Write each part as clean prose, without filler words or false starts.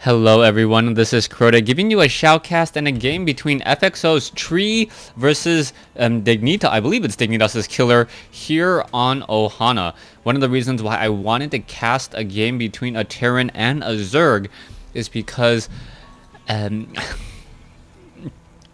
Hello everyone, this is Crota giving you a shoutcast and a game between FXO's Tree versus Dignita. I believe it's Dignitas' Killer here on Ohana. One of the reasons why I wanted to cast a game between a Terran and a Zerg is because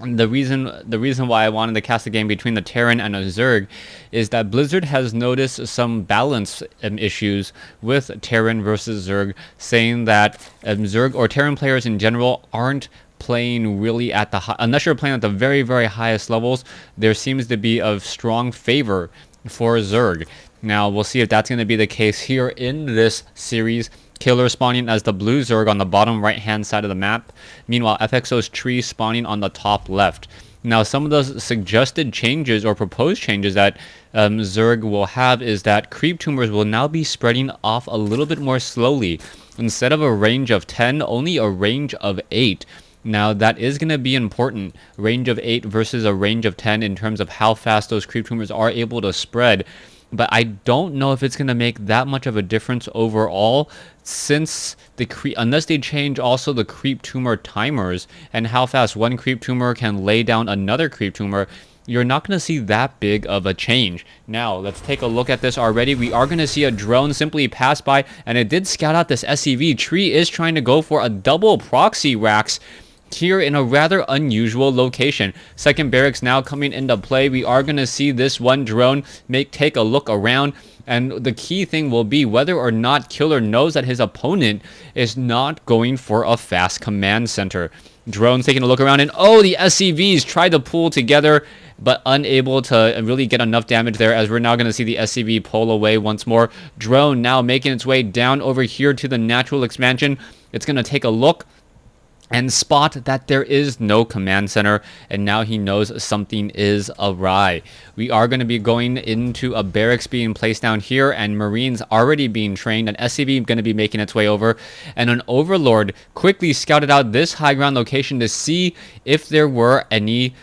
the reason why I wanted to cast a game between the Terran and a Zerg is that Blizzard has noticed some balance issues with Terran versus Zerg, saying that Zerg or Terran players in general aren't playing really at the high, unless you're playing at the very highest levels. There seems to be a strong favor for Zerg. Now we'll see if that's going to be the case here in this series. Killer spawning as the blue Zerg on the bottom right hand side of the map. Meanwhile, FXO's Tree spawning on the top left. Now, some of the suggested changes or proposed changes that Zerg will have is that creep tumors will now be spreading off a little bit more slowly. Instead of a range of 10, only a range of 8. Now, that is going to be important. Range of 8 versus a range of 10 in terms of how fast those creep tumors are able to spread. But I don't know if it's going to make that much of a difference overall, since unless they change also the creep tumor timers and how fast one creep tumor can lay down another creep tumor. You're not going to see that big of a change. Now, let's take a look at this already. We are going to see a drone simply pass by, and it did scout out this SCV. Tree is trying to go for a double proxy racks here in a rather unusual location. Second barracks now coming into play. We are going to see this one drone take a look around, and the key thing will be whether or not Killer knows that his opponent is not going for a fast command center. Drones taking a look around, and oh, the SCVs tried to pull together but unable to really get enough damage there, as we're now going to see the SCV pull away once more. Drone now making its way down over here to the natural expansion. It's going to take a look and spot that there is no command center, and now he knows something is awry. We are going to be going into a barracks being placed down here, and Marines already being trained, an SCV going to be making its way over, and an Overlord quickly scouted out this high ground location to see if there were any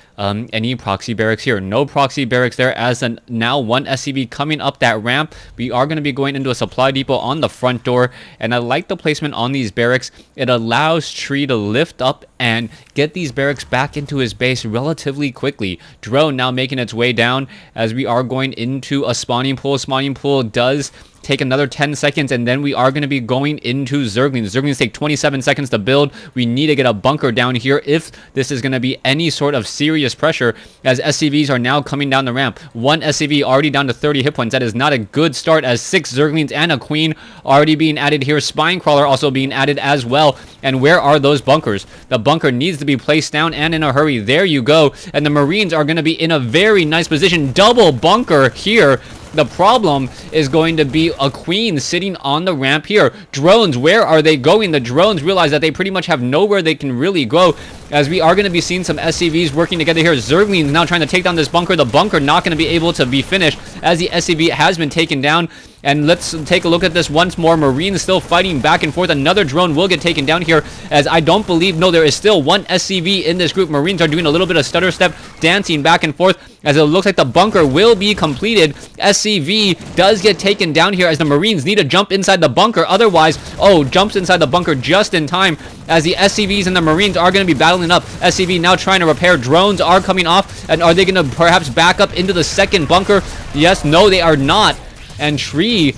proxy barracks here. No proxy barracks there, as now one SCV coming up that ramp. We are going to be going into a supply depot on the front door, and I like the placement on these barracks. It allows Tree to lift up and get these barracks back into his base relatively quickly. Drone now making its way down as we are going into a spawning pool. Spawning pool does take another 10 seconds, and then we are going to be going into Zerglings. Zerglings take 27 seconds to build. We need to get a bunker down here if this is going to be any sort of serious pressure, as SCVs are now coming down the ramp. One SCV already down to 30 hit points. That is not a good start, as 6 Zerglings and a Queen already being added here. Spine Crawler also being added as well. And where are those bunkers? The bunker needs to be placed down, and in a hurry. There you go. And the Marines are going to be in a very nice position. Double bunker here. The problem is going to be a Queen sitting on the ramp here. Drones, where are they going? The drones realize that they pretty much have nowhere they can really go, as we are going to be seeing some SCVs working together here. Zerglings now trying to take down this bunker. The bunker not going to be able to be finished, as the SCV has been taken down. And let's take a look at this once more. Marines still fighting back and forth. Another drone will get taken down here, as I don't believe, no, there is still one SCV in this group. Marines are doing a little bit of stutter step, dancing back and forth, as it looks like the bunker will be completed. SCV does get taken down here, as the Marines need to jump inside the bunker. Otherwise, oh, jumps inside the bunker just in time, as the SCVs and the Marines are going to be battling up. SCV now trying to repair. Drones are coming off, and are they going to perhaps back up into the second bunker? Yes, no, they are not. And Tree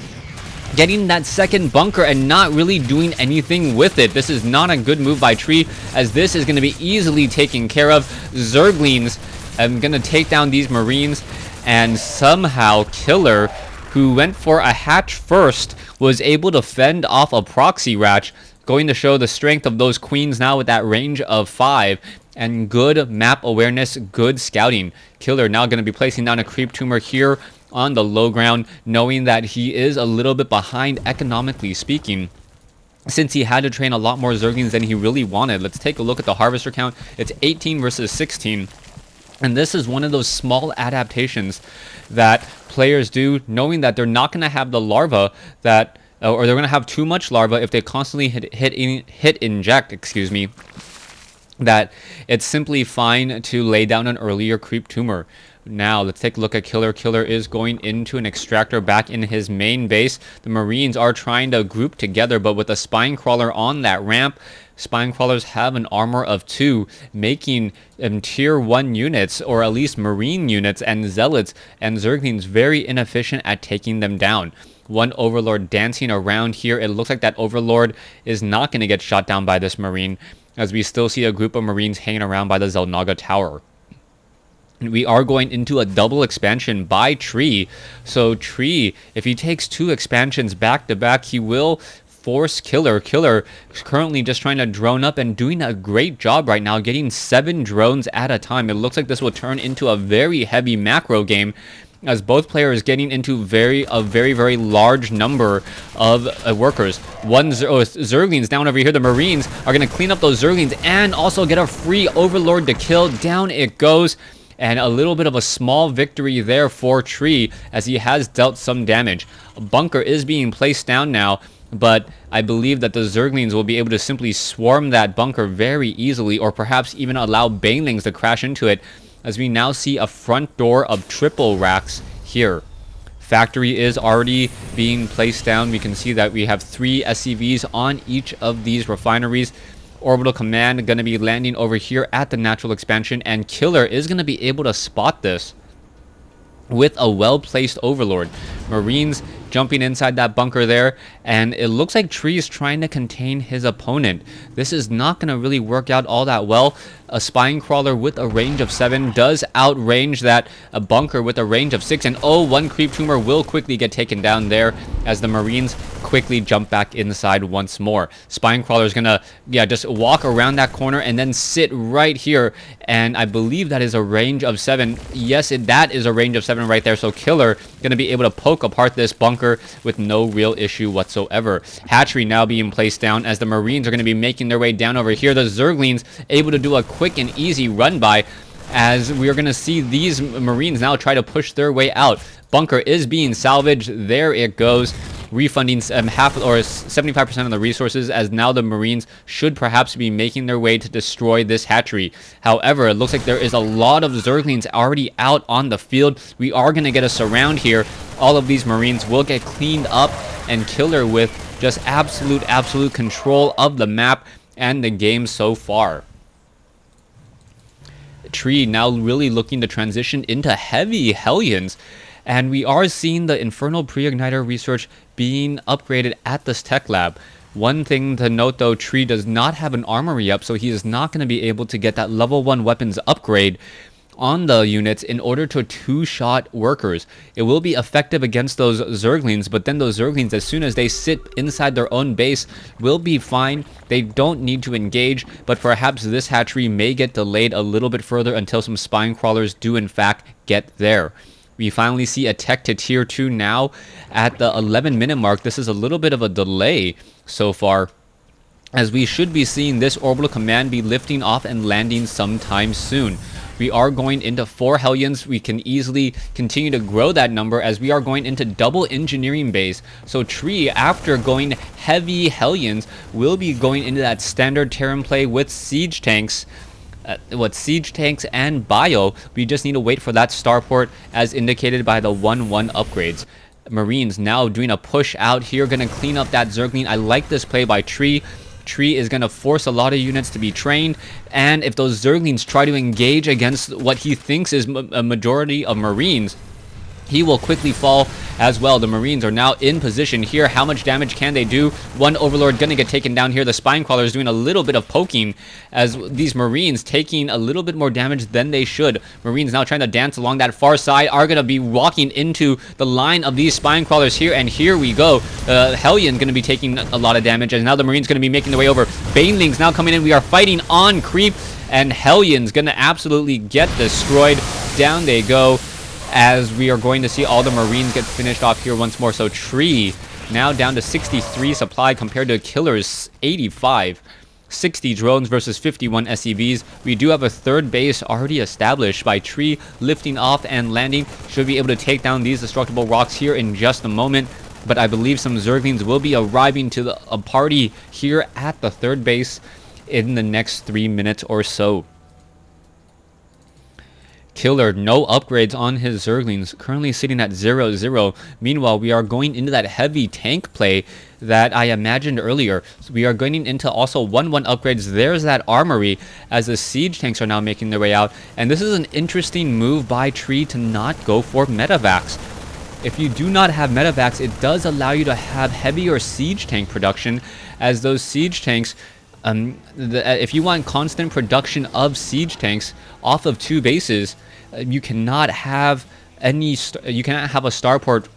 getting that second bunker and not really doing anything with it. This is not a good move by Tree, as this is going to be easily taken care of. Zerglings going to take down these Marines, and somehow Killer, who went for a hatch first, was able to fend off a proxy ratch, going to show the strength of those Queens now with that range of 5. And good map awareness, good scouting. Killer now going to be placing down a creep tumor here on the low ground, knowing that he is a little bit behind economically speaking, since he had to train a lot more Zerglings than he really wanted. Let's take a look at the harvester count. It's 18 versus 16. And this is one of those small adaptations that players do, knowing that they're not going to have the larva that, or they're going to have too much larva if they constantly hit inject, excuse me, that it's simply fine to lay down an earlier creep tumor. Now, let's take a look at Killer. Killer is going into an extractor back in his main base. The Marines are trying to group together, but with a spine crawler on that ramp, spine crawlers have an armor of 2, making tier 1 units, or at least Marine units and Zealots and Zerglings, very inefficient at taking them down. One Overlord dancing around here. It looks like that Overlord is not going to get shot down by this Marine, as we still see a group of Marines hanging around by the Zelnaga Tower. We are going into a double expansion by Tree. So Tree, if he takes 2 expansions back to back, he will force Killer. Killer is currently just trying to drone up and doing a great job right now, getting 7 drones at a time. It looks like this will turn into a very heavy macro game, as both players getting into a very large number of workers. Zerglings down over here. The Marines are going to clean up those Zerglings and also get a free Overlord to kill. Down it goes. And a little bit of a small victory there for Tree, as he has dealt some damage. A bunker is being placed down now, but I believe that the Zerglings will be able to simply swarm that bunker very easily, or perhaps even allow Banelings to crash into it, as we now see a front door of triple racks here. Factory is already being placed down. We can see that we have 3 SCVs on each of these refineries. Orbital Command going to be landing over here at the natural expansion, and Killer is going to be able to spot this with a well-placed Overlord. Marines jumping inside that bunker there, and it looks like Tree is trying to contain his opponent. This is not going to really work out all that well. A spine crawler with a range of 7 does outrange that a bunker with a range of 6, and one creep tumor will quickly get taken down there, as the Marines quickly jump back inside once more. Spine crawler is gonna just walk around that corner and then sit right here, and I believe that is a range of 7. Yes, that is a range of 7 right there. So Killer gonna be able to poke apart this bunker with no real issue whatsoever. Hatchery now being placed down, as the Marines are going to be making their way down over here. The Zerglings able to do a quick and easy run by, as we are going to see these Marines now try to push their way out. Bunker is being salvaged. There it goes, refunding half or 75% of the resources, as now the Marines should perhaps be making their way to destroy this hatchery. However, it looks like there is a lot of Zerglings already out on the field. We are going to get a surround here. All of these Marines will get cleaned up, and Killer with just absolute control of the map and the game so far. Tree now really looking to transition into heavy Hellions, and we are seeing the Infernal Pre-Igniter research being upgraded at this tech lab. One thing to note though, Tree does not have an armory up, so he is not going to be able to get that level 1 weapons upgrade on the units in order to 2-shot workers. It will be effective against those Zerglings, but then those Zerglings, as soon as they sit inside their own base, will be fine. They don't need to engage, but perhaps this hatchery may get delayed a little bit further until some spine crawlers do in fact get there. We finally see a tech to tier 2 now at the 11-minute mark. This is a little bit of a delay so far, as we should be seeing this orbital command be lifting off and landing sometime soon. We are going into 4 Hellions. We can easily continue to grow that number, as we are going into double engineering base. So Tree, after going heavy Hellions, will be going into that standard Terran play with siege tanks. Siege tanks and bio. We just need to wait for that starport, as indicated by the 1-1 upgrades. Marines now doing a push out here, gonna clean up that Zergling. I like this play by Tree. Tree is going to force a lot of units to be trained, and if those Zerglings try to engage against what he thinks is a majority of Marines, he will quickly fall as well. The Marines are now in position here. How much damage can they do? One Overlord going to get taken down here. The Spine Crawler is doing a little bit of poking, as these Marines taking a little bit more damage than they should. Marines now trying to dance along that far side are going to be walking into the line of these Spine Crawlers here, and here we go. Hellion going to be taking a lot of damage, and now the Marines going to be making their way over. Banelings now coming in. We are fighting on creep, and Hellion's going to absolutely get destroyed. Down they go, as we are going to see all the Marines get finished off here once more. So Tree now down to 63 supply compared to Killer's 85. 60 drones versus 51 SCVs. We do have a third base already established by Tree, lifting off and landing. Should be able to take down these destructible rocks here in just a moment. But I believe some Zerglings will be arriving to a party here at the third base in the next 3 minutes or so. Killer, no upgrades on his Zerglings, currently sitting at 0-0. Meanwhile, we are going into that heavy tank play that I imagined earlier. So we are going into also 1-1 upgrades. There's that armory as the siege tanks are now making their way out. And this is an interesting move by Tree to not go for Metavacs. If you do not have Metavacs, it does allow you to have heavier siege tank production, as those siege tanks, if you want constant production of siege tanks off of 2 bases, you cannot have a starport,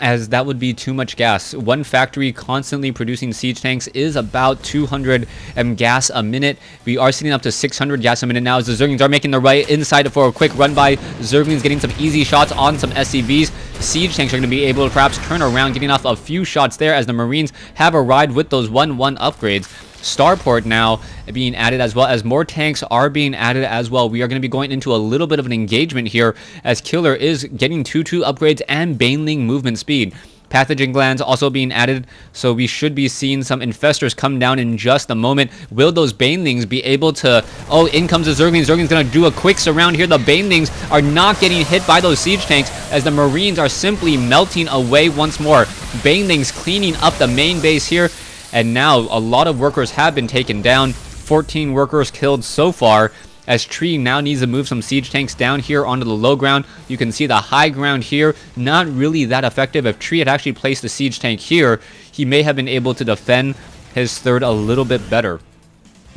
as that would be too much gas. One factory constantly producing siege tanks is about 200 gas a minute. We are sitting up to 600 gas a minute now as the Zerglings are making their way inside for a quick run by. Zerglings getting some easy shots on some SCVs. Siege tanks are going to be able to perhaps turn around, getting off a few shots there as the Marines have arrived with those 1-1 upgrades. Starport now being added, as well as more tanks are being added as well. We are going to be going into a little bit of an engagement here as Killer is getting 2-2 upgrades and Baneling movement speed. Pathogen glands also being added, so we should be seeing some infestors come down in just a moment. Will those Banelings be able to... Oh, in comes the Zerglings. Zerglings going to do a quick surround here. The Banelings are not getting hit by those siege tanks as the Marines are simply melting away once more. Banelings cleaning up the main base here. And now a lot of workers have been taken down. 14 workers killed so far, as Tree now needs to move some siege tanks down here onto the low ground. You can see the high ground here, not really that effective. If Tree had actually placed a siege tank here, he may have been able to defend his third a little bit better.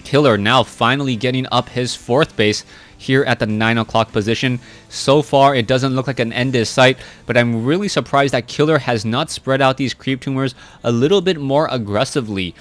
Killer now finally getting up his 4th base here at the 9 o'clock position. So far, it doesn't look like an end is sight, but I'm really surprised that Killer has not spread out these creep tumors a little bit more aggressively.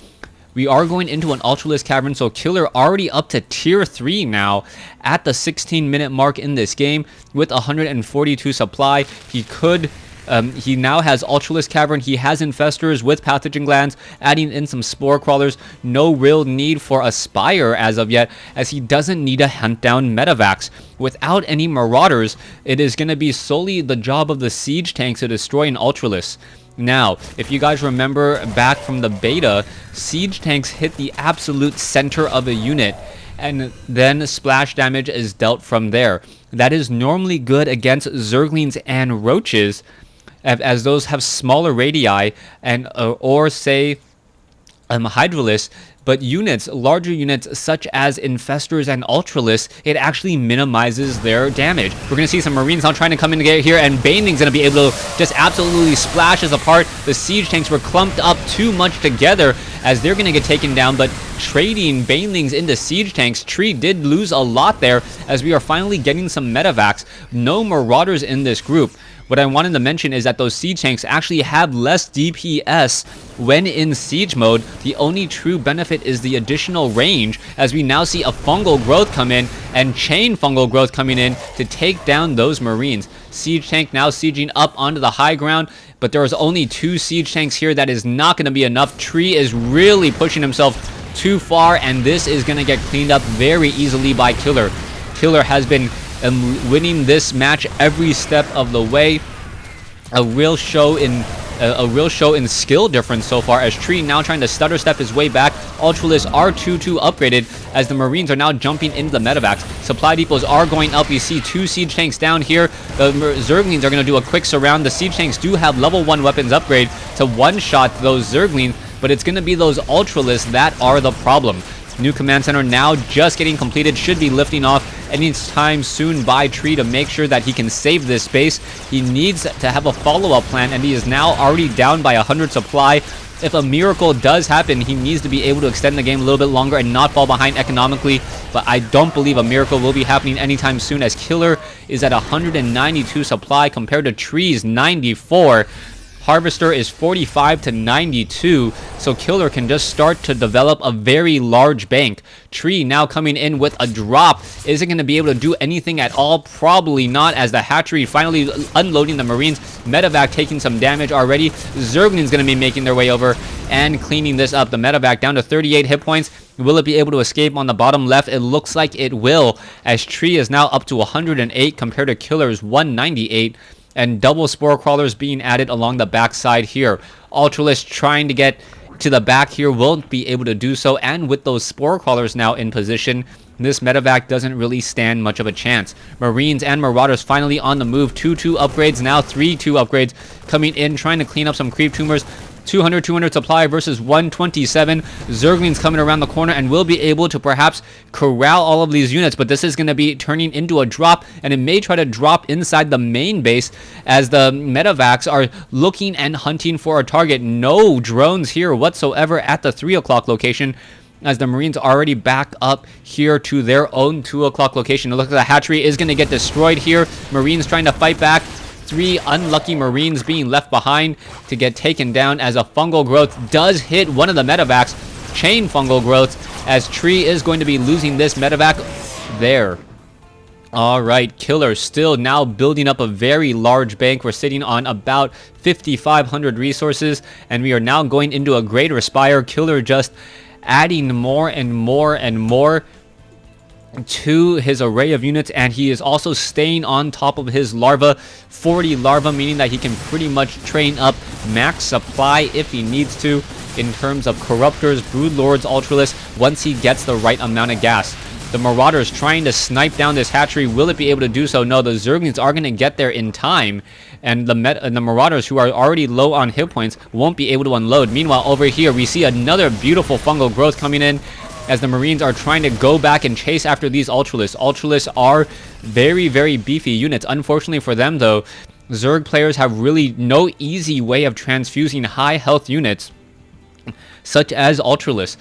We are going into an Ultralisk Cavern, so Killer already up to tier 3 now at the 16-minute mark in this game with 142 supply. He now has Ultralisk Cavern. He has Infestors with Pathogen Glands, adding in some Spore Crawlers. No real need for Aspire as of yet, as he doesn't need to hunt down Metavacs. Without any Marauders, it is going to be solely the job of the Siege Tanks to destroy an Ultralisk. Now, if you guys remember back from the beta, Siege Tanks hit the absolute center of a unit, and then splash damage is dealt from there. That is normally good against Zerglings and Roaches, as those have smaller radii, and or say Hydralisks. But larger units such as Infestors and Ultralisks, it actually minimizes their damage. We're going to see some Marines now trying to come in to get here, and Baneling's going to be able to just absolutely splash us apart. The siege tanks were clumped up too much together as they're going to get taken down, but trading Banelings into siege tanks, Tree did lose a lot there as we are finally getting some Metavacs. No Marauders in this group. What I wanted to mention is that those siege tanks actually have less DPS when in siege mode. The only true benefit is the additional range, as we now see a fungal growth come in and chain fungal growth coming in to take down those Marines. Siege tank now sieging up onto the high ground, but there is only 2 siege tanks here. That is not going to be enough. Tree is really pushing himself too far, and this is going to get cleaned up very easily by Killer. Killer has been winning this match every step of the way. A real show in skill difference so far, as Tree now trying to stutter step his way back. Ultralisks are 2-2 upgraded as the Marines are now jumping into the Metavacs. Supply depots are going up. You see 2 siege tanks down here. The Zerglings are going to do a quick surround. The siege tanks do have level 1 weapons upgrade to one-shot those Zerglings, but it's going to be those Ultralisks that are the problem. New command center now just getting completed, should be lifting off anytime soon by Tree to make sure that he can save this space. He needs to have a follow-up plan, and he is now already down by 100 supply. If a miracle does happen, he needs to be able to extend the game a little bit longer and not fall behind economically, but I don't believe a miracle will be happening anytime soon, as Killer is at 192 supply compared to Tree's 94. Harvester is 45 to 92, so Killer can just start to develop a very large bank. Tree now coming in with a drop. Is it going to be able to do anything at all? Probably not, as the hatchery finally unloading the Marines. Metavac taking some damage already. Zergling's going to be making their way over and cleaning this up. The Metavac down to 38 hit points. Will it be able to escape on the bottom left? It looks like it will, as Tree is now up to 108 compared to Killer's 198. And double Spore Crawlers being added along the backside here. Ultralisk trying to get to the back here won't be able to do so, and with those spore crawlers now in position, this medevac doesn't really stand much of a chance. Marines and Marauders finally on the move. 2-2 upgrades, now 3-2 upgrades coming in, trying to clean up some creep tumors. 200 supply versus 127. Zerglings coming around the corner and will be able to perhaps corral all of these units, but this is going to be turning into a drop, and it may try to drop inside the main base as the medevacs are looking and hunting for a target. No drones here whatsoever at the 3 o'clock location, as the Marines already back up here to their own 2 o'clock location. Look, the hatchery is going to get destroyed here. Marines trying to fight back. 3 unlucky Marines being left behind to get taken down as a fungal growth does hit one of the medevacs. Chain fungal growth, as Tree is going to be losing this medevac there. Alright, Killer still now building up a very large bank. We're sitting on about 5,500 resources, and we are now going into a Greater Spire. Killer just adding more and more and more to his array of units, and he is also staying on top of his larva. 40 larva, meaning that he can pretty much train up max supply if he needs to in terms of Corruptors, Broodlords, Ultralisks once he gets the right amount of gas. The Marauders trying to snipe down this hatchery. Will it be able to do so? No, the Zerglings are going to get there in time, and the Marauders, who are already low on hit points, won't be able to unload. Meanwhile, over here we see another beautiful fungal growth coming in, as the Marines are trying to go back and chase after these Ultralisks. Ultralisks are very, very beefy units. Unfortunately for them, though, Zerg players have really no easy way of transfusing high health units, such as Ultralisks.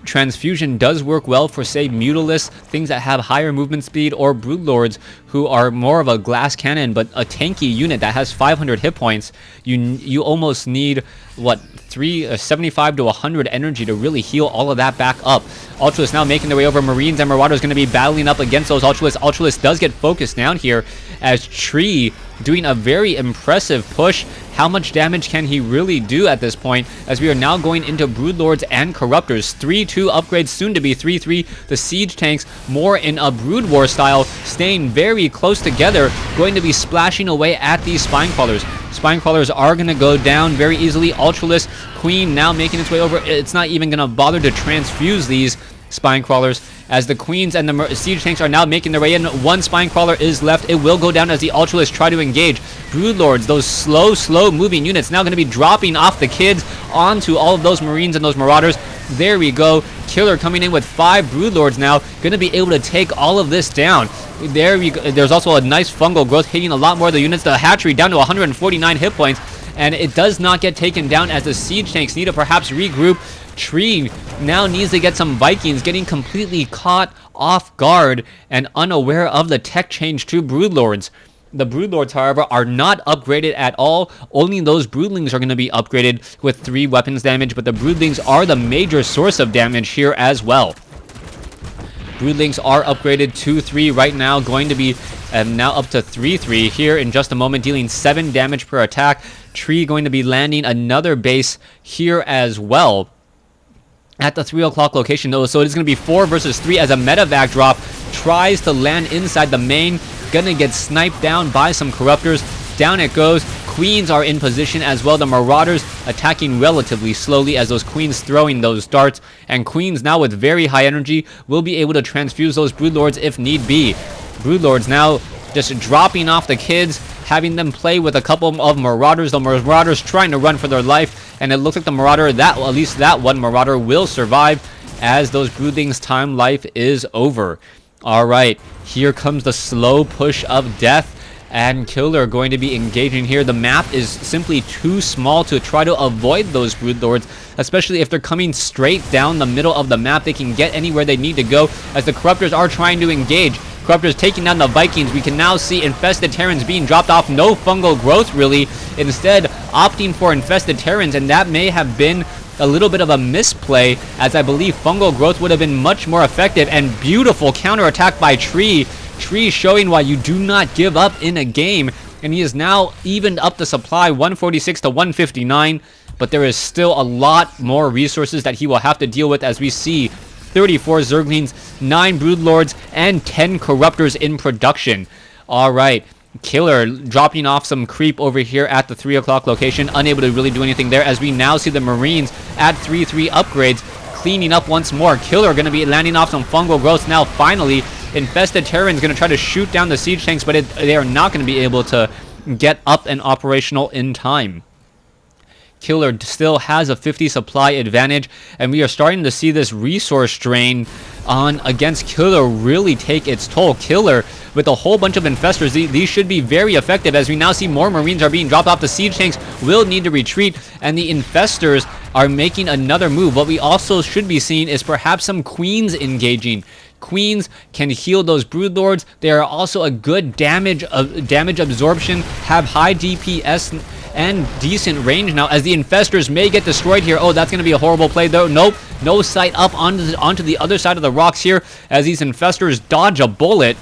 Transfusion does work well for, say, Mutalisks, things that have higher movement speed, or Broodlords, who are more of a glass cannon, but a tanky unit that has 500 hit points. You almost need, what, 75 to 100 energy to really heal all of that back up. Ultralisks now making their way over. Marines and Marauders going to be battling up against those Ultralisks. Ultralisks does get focused down here, as Tree doing a very impressive push. How much damage can he really do at this point, as we are now going into Broodlords and Corruptors. 3-2 upgrades, soon to be 3-3. The siege tanks, more in a Brood War style, staying very close together, going to be splashing away at these Spine Crawlers. Spine Crawlers are going to go down very easily. Ultralisk Queen now making its way over. It's not even going to bother to transfuse these Spine Crawlers, as the Queens and the siege tanks are now making their way in. One Spine Crawler is left. It will go down as the Ultralisks try to engage. Broodlords, those slow moving units, now going to be dropping off the kids onto all of those Marines and those Marauders. There we go. Killer coming in with 5 Broodlords now, going to be able to take all of this down. There we go. There's also a nice fungal growth hitting a lot more of the units. The hatchery down to 149 hit points, and it does not get taken down, as the siege tanks need to perhaps regroup. Tree now needs to get some Vikings, getting completely caught off guard and unaware of the tech change to Broodlords. The Broodlords, however, are not upgraded at all. Only those Broodlings are going to be upgraded with 3 weapons damage, but the Broodlings are the major source of damage here as well. Broodlings are upgraded to 3 right now, going to be now up to 3-3 here in just a moment, dealing 7 damage per attack. Tree going to be landing another base here as well at the 3 o'clock location, though, so it is going to be 4 versus 3 as a medevac drop tries to land inside the main. Gonna get sniped down by some Corruptors. Down it goes. Queens are in position as well. The Marauders attacking relatively slowly, as those Queens throwing those darts, and Queens now with very high energy will be able to transfuse those Broodlords if need be. Broodlords now just dropping off the kids, having them play with a couple of Marauders. The Marauders trying to run for their life, and it looks like the Marauder, at least that one Marauder, will survive, as those Broodlings' time life is over. Alright, here comes the slow push of death, and Killer going to be engaging here. The map is simply too small to try to avoid those Broodlords, especially if they're coming straight down the middle of the map. They can get anywhere they need to go, as the Corruptors are trying to engage. Corruptors taking down the Vikings. We can now see Infested Terrans being dropped off. No fungal growth, really. Instead, opting for Infested Terrans, and that may have been a little bit of a misplay, as I believe fungal growth would have been much more effective. And beautiful counterattack by Tree. Tree showing why you do not give up in a game, and he is now evened up the supply, 146 to 159, but there is still a lot more resources that he will have to deal with, as we see 34 Zerglings, 9 Broodlords, and 10 Corruptors in production. Alright, Killer dropping off some creep over here at the 3 o'clock location, unable to really do anything there, as we now see the Marines at 3-3 upgrades, cleaning up once more. Killer going to be landing off some fungal growths now. Finally, Infested Terrans going to try to shoot down the siege tanks, but they are not going to be able to get up and operational in time. Killer still has a 50 supply advantage, and we are starting to see this resource drain on against Killer really take its toll. Killer with a whole bunch of infestors, these should be very effective, as we now see more Marines are being dropped off. The siege tanks will need to retreat, and the infestors are making another move. What we also should be seeing is perhaps some Queens engaging. Queens can heal those Broodlords. They are also a good damage absorption, have high DPS and decent range now, as the infestors may get destroyed here. Oh, that's going to be a horrible play though. Nope, no sight up onto the other side of the rocks here, as these infestors dodge a bullet,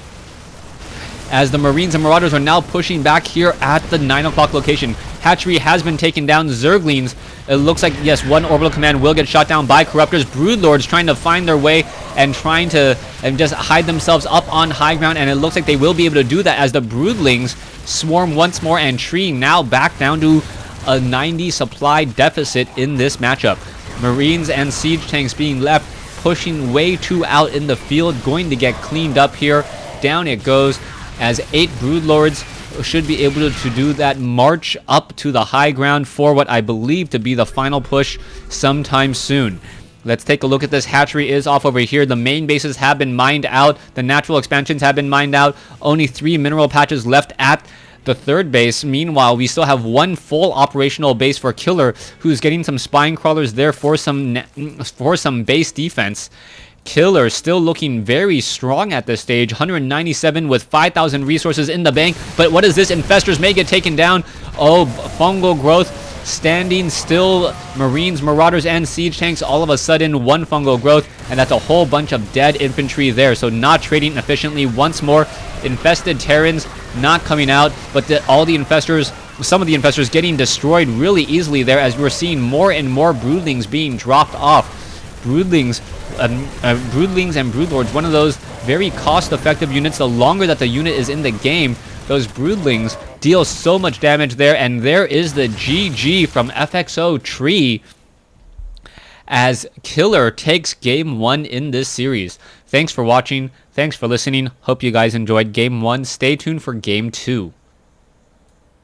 as the Marines and Marauders are now pushing back here at the 9 o'clock location. Hatchery has been taken down. Zerglings, it looks like, yes, one orbital command will get shot down by Corruptors. Broodlords trying to find their way and trying to just hide themselves up on high ground, and it looks like they will be able to do that, as the Broodlings swarm once more, and Tree now back down to a 90 supply deficit in this matchup. Marines and siege tanks being left, pushing way too out in the field, going to get cleaned up here. Down it goes, as 8 Broodlords should be able to do that march up to the high ground for what I believe to be the final push sometime soon. Let's take a look at this. Hatchery is off over here. The main bases have been mined out. The natural expansions have been mined out. Only 3 mineral patches left at the 3rd base. Meanwhile, we still have 1 full operational base for Killer, who's getting some spine crawlers there for some base defense. Killer still looking very strong at this stage. 197 with 5,000 resources in the bank. But what is this? Infestors may get taken down. Oh, fungal growth standing still. Marines, Marauders, and siege tanks, all of a sudden 1 fungal growth, and that's a whole bunch of dead infantry there. So not trading efficiently once more. Infested Terrans not coming out, but all the infestors, some of the infestors getting destroyed really easily there, as we're seeing more and more Broodlings being dropped off. Broodlings and Broodlords, one of those very cost-effective units. The longer that the unit is in the game, those Broodlings deal so much damage there. And there is the GG from FXO Tree, as Killer takes Game 1 in this series. Thanks for watching. Thanks for listening. Hope you guys enjoyed Game 1. Stay tuned for Game 2.